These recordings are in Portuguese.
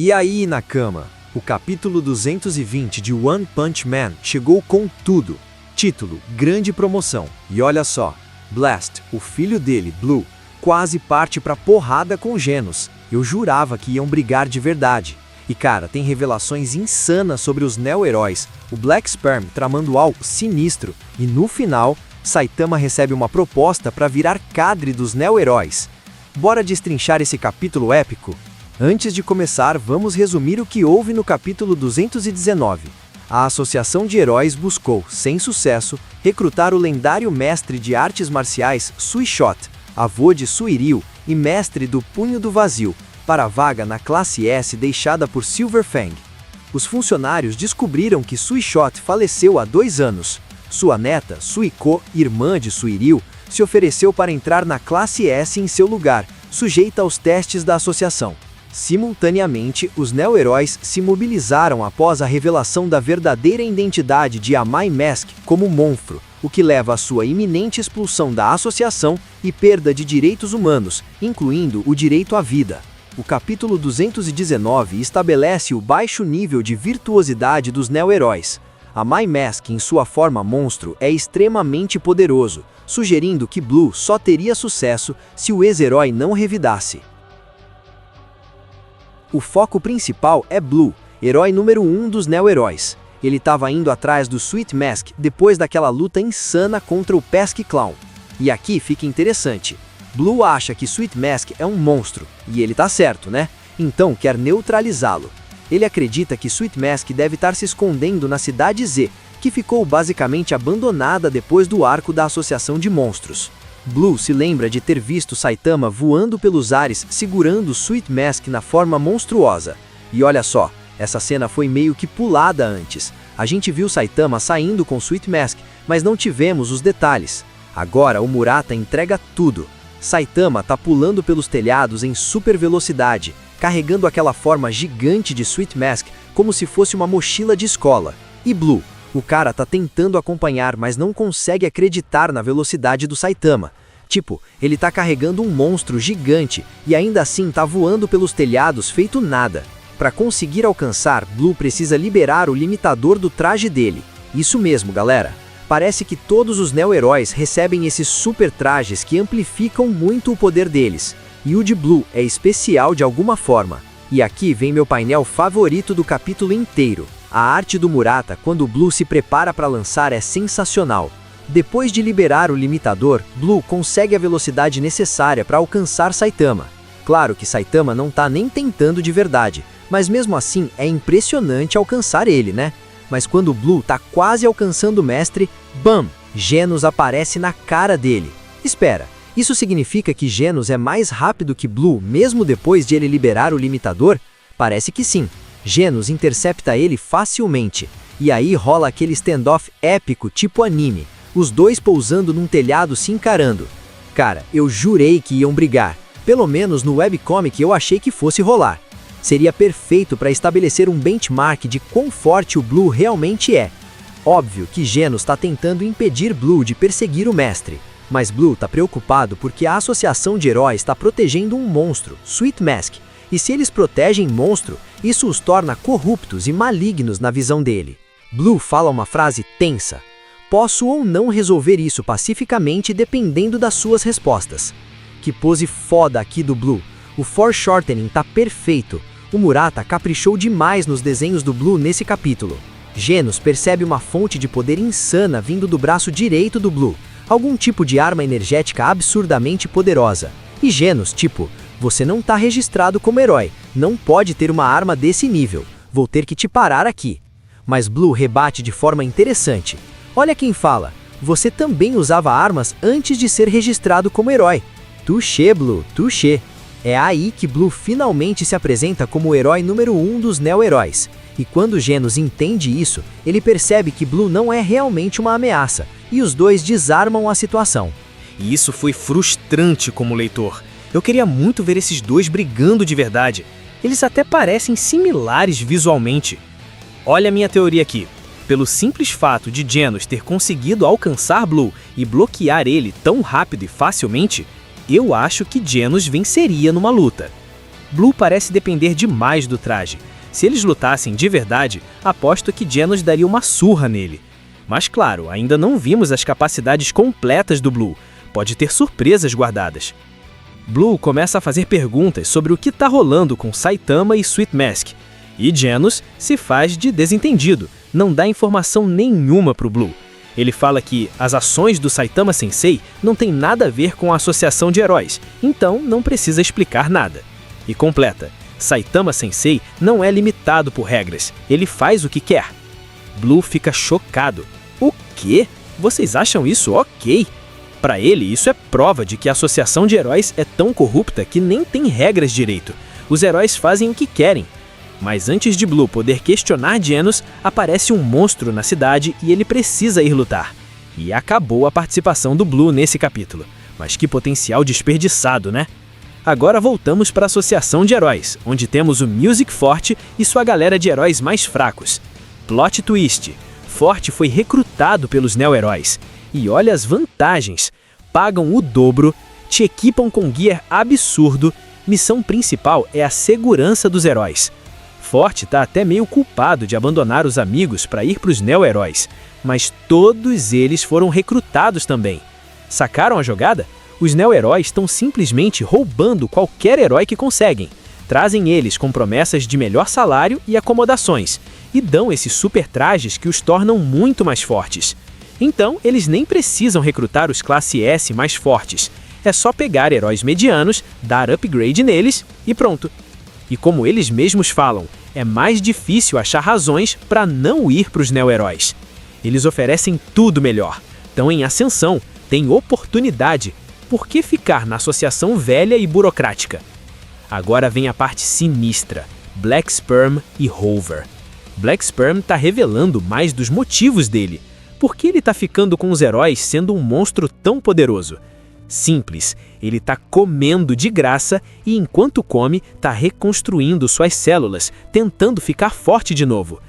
E aí, Nakama, o capítulo 220 de One Punch Man chegou com tudo. Título, grande promoção. E olha só, Blast, o filho dele, Blue, quase parte pra porrada com Genos. Eu jurava que iam brigar de verdade. E cara, tem revelações insanas sobre os neo-heróis, o Black Sperm tramando algo sinistro, e no final, Saitama recebe uma proposta para virar cadre dos neo-heróis. Bora destrinchar esse capítulo épico? Antes de começar, vamos resumir o que houve no capítulo 219. A Associação de Heróis buscou, sem sucesso, recrutar o lendário mestre de artes marciais Suishot, avô de Suiryu e mestre do Punho do Vazio, para a vaga na classe S deixada por Silverfang. Os funcionários descobriram que Suishot faleceu há 2 anos. Sua neta, Suiko, irmã de Suiryu, se ofereceu para entrar na classe S em seu lugar, sujeita aos testes da associação. Simultaneamente, os neo-heróis se mobilizaram após a revelação da verdadeira identidade de Amai Mask como monstro, o que leva à sua iminente expulsão da associação e perda de direitos humanos, incluindo o direito à vida. O capítulo 219 estabelece o baixo nível de virtuosidade dos neo-heróis. Amai Mask, em sua forma monstro, é extremamente poderoso, sugerindo que Blue só teria sucesso se o ex-herói não revidasse. O foco principal é Blue, herói número 1 dos neo-heróis. Ele estava indo atrás do Sweet Mask depois daquela luta insana contra o Pesky Clown. E aqui fica interessante. Blue acha que Sweet Mask é um monstro, e ele tá certo, né? Então quer neutralizá-lo. Ele acredita que Sweet Mask deve estar se escondendo na Cidade Z, que ficou basicamente abandonada depois do arco da Associação de Monstros. Blue se lembra de ter visto Saitama voando pelos ares segurando Sweet Mask na forma monstruosa. E olha só, essa cena foi meio que pulada antes. A gente viu Saitama saindo com Sweet Mask, mas não tivemos os detalhes. Agora o Murata entrega tudo. Saitama tá pulando pelos telhados em super velocidade, carregando aquela forma gigante de Sweet Mask como se fosse uma mochila de escola. E Blue, o cara tá tentando acompanhar, mas não consegue acreditar na velocidade do Saitama. Tipo, ele tá carregando um monstro gigante e ainda assim tá voando pelos telhados feito nada. Para conseguir alcançar, Blue precisa liberar o limitador do traje dele. Isso mesmo, galera. Parece que todos os neo-heróis recebem esses super trajes que amplificam muito o poder deles. E o de Blue é especial de alguma forma. E aqui vem meu painel favorito do capítulo inteiro. A arte do Murata quando Blue se prepara para lançar é sensacional. Depois de liberar o limitador, Blue consegue a velocidade necessária para alcançar Saitama. Claro que Saitama não tá nem tentando de verdade, mas mesmo assim é impressionante alcançar ele, né? Mas quando Blue tá quase alcançando o mestre, BAM! Genos aparece na cara dele. Espera, isso significa que Genos é mais rápido que Blue mesmo depois de ele liberar o limitador? Parece que sim. Genos intercepta ele facilmente. E aí rola aquele standoff épico tipo anime. Os dois pousando num telhado se encarando. Cara, eu jurei que iam brigar. Pelo menos no webcomic eu achei que fosse rolar. Seria perfeito para estabelecer um benchmark de quão forte o Blue realmente é. Óbvio que Genos está tentando impedir Blue de perseguir o mestre, mas Blue está preocupado porque a Associação de Heróis está protegendo um monstro, Sweet Mask, e se eles protegem monstro, isso os torna corruptos e malignos na visão dele. Blue fala uma frase tensa. Posso ou não resolver isso pacificamente dependendo das suas respostas. Que pose foda aqui do Blue. O foreshortening tá perfeito. O Murata caprichou demais nos desenhos do Blue nesse capítulo. Genos percebe uma fonte de poder insana vindo do braço direito do Blue. Algum tipo de arma energética absurdamente poderosa. E Genos, tipo, você não tá registrado como herói. Não pode ter uma arma desse nível. Vou ter que te parar aqui. Mas Blue rebate de forma interessante. Olha quem fala. Você também usava armas antes de ser registrado como herói. Touché, Blue, touché. É aí que Blue finalmente se apresenta como o herói número 1 dos neo-heróis. E quando Genos entende isso, ele percebe que Blue não é realmente uma ameaça, e os dois desarmam a situação. E isso foi frustrante como leitor. Eu queria muito ver esses dois brigando de verdade. Eles até parecem similares visualmente. Olha a minha teoria aqui. Pelo simples fato de Genos ter conseguido alcançar Blue e bloquear ele tão rápido e facilmente, eu acho que Genos venceria numa luta. Blue parece depender demais do traje. Se eles lutassem de verdade, aposto que Genos daria uma surra nele. Mas claro, ainda não vimos as capacidades completas do Blue. Pode ter surpresas guardadas. Blue começa a fazer perguntas sobre o que está rolando com Saitama e Sweet Mask. E Genos se faz de desentendido, não dá informação nenhuma pro Blue. Ele fala que as ações do Saitama Sensei não têm nada a ver com a associação de heróis, então não precisa explicar nada. E completa: Saitama Sensei não é limitado por regras, ele faz o que quer. Blue fica chocado. O quê? Vocês acham isso ok? Para ele, isso é prova de que a associação de heróis é tão corrupta que nem tem regras direito. Os heróis fazem o que querem. Mas antes de Blue poder questionar Genos, aparece um monstro na cidade e ele precisa ir lutar. E acabou a participação do Blue nesse capítulo. Mas que potencial desperdiçado, né? Agora voltamos para a Associação de Heróis, onde temos o Music Forte e sua galera de heróis mais fracos. Plot twist: Forte foi recrutado pelos neo-heróis. E olha as vantagens: pagam o dobro, te equipam com gear absurdo, missão principal é a segurança dos heróis. Forte tá até meio culpado de abandonar os amigos para ir para os neo-heróis, mas todos eles foram recrutados também. Sacaram a jogada? Os neo-heróis estão simplesmente roubando qualquer herói que conseguem. Trazem eles com promessas de melhor salário e acomodações, e dão esses super trajes que os tornam muito mais fortes. Então, eles nem precisam recrutar os classe S mais fortes. É só pegar heróis medianos, dar upgrade neles e pronto. E como eles mesmos falam, é mais difícil achar razões para não ir para os neo-heróis. Eles oferecem tudo melhor, estão em ascensão, têm oportunidade. Por que ficar na associação velha e burocrática? Agora vem a parte sinistra: Black Sperm e Rover. Black Sperm está revelando mais dos motivos dele. Por que ele está ficando com os heróis sendo um monstro tão poderoso? Simples, ele está comendo de graça e enquanto come, está reconstruindo suas células, tentando ficar forte de novo.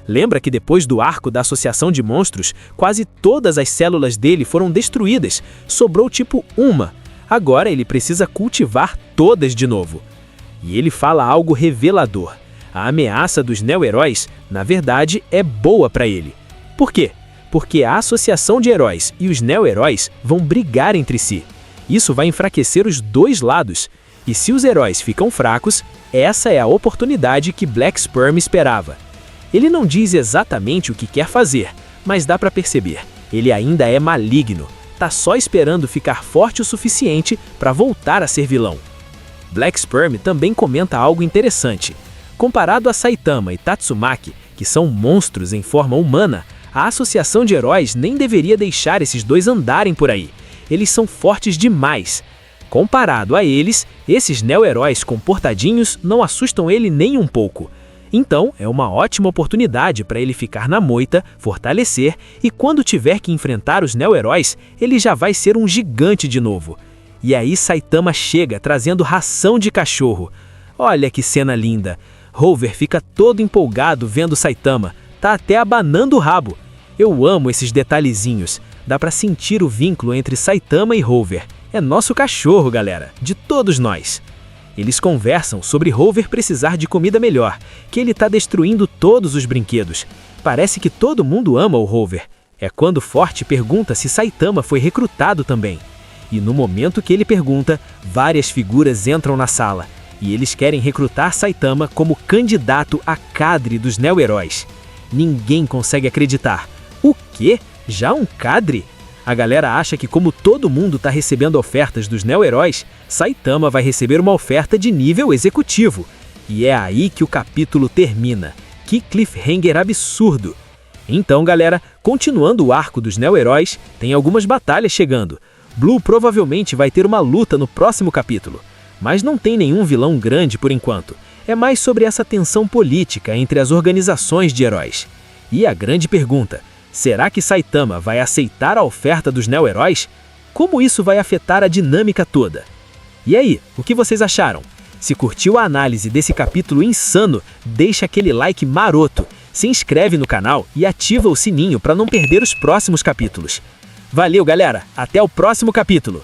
Lembra que depois do arco da Associação de Monstros, quase todas as células dele foram destruídas, sobrou tipo uma. Agora ele precisa cultivar todas de novo. E ele fala algo revelador: a ameaça dos neo-heróis, na verdade, é boa para ele. Por quê? Porque a Associação de Heróis e os neo-heróis vão brigar entre si. Isso vai enfraquecer os dois lados. E se os heróis ficam fracos, essa é a oportunidade que Black Sperm esperava. Ele não diz exatamente o que quer fazer, mas dá para perceber. Ele ainda é maligno. Tá só esperando ficar forte o suficiente para voltar a ser vilão. Black Sperm também comenta algo interessante. Comparado a Saitama e Tatsumaki, que são monstros em forma humana, a Associação de Heróis nem deveria deixar esses dois andarem por aí. Eles são fortes demais. Comparado a eles, esses neo-heróis comportadinhos não assustam ele nem um pouco. Então, é uma ótima oportunidade para ele ficar na moita, fortalecer, e quando tiver que enfrentar os neo-heróis, ele já vai ser um gigante de novo. E aí Saitama chega trazendo ração de cachorro. Olha que cena linda. Rover fica todo empolgado vendo Saitama, tá até abanando o rabo. Eu amo esses detalhezinhos. Dá pra sentir o vínculo entre Saitama e Rover. É nosso cachorro, galera, de todos nós. Eles conversam sobre Rover precisar de comida melhor, que ele tá destruindo todos os brinquedos. Parece que todo mundo ama o Rover. É quando Forte pergunta se Saitama foi recrutado também. E no momento que ele pergunta, várias figuras entram na sala. E eles querem recrutar Saitama como candidato a cadre dos neo-heróis. Ninguém consegue acreditar. O quê? Já um cadre? A galera acha que como todo mundo está recebendo ofertas dos neo-heróis, Saitama vai receber uma oferta de nível executivo. E é aí que o capítulo termina. Que cliffhanger absurdo! Então, galera, continuando o arco dos neo-heróis, tem algumas batalhas chegando. Blue provavelmente vai ter uma luta no próximo capítulo. Mas não tem nenhum vilão grande por enquanto. É mais sobre essa tensão política entre as organizações de heróis. E a grande pergunta: será que Saitama vai aceitar a oferta dos neo-heróis? Como isso vai afetar a dinâmica toda? E aí, o que vocês acharam? Se curtiu a análise desse capítulo insano, deixa aquele like maroto, se inscreve no canal e ativa o sininho para não perder os próximos capítulos. Valeu, galera! Até o próximo capítulo!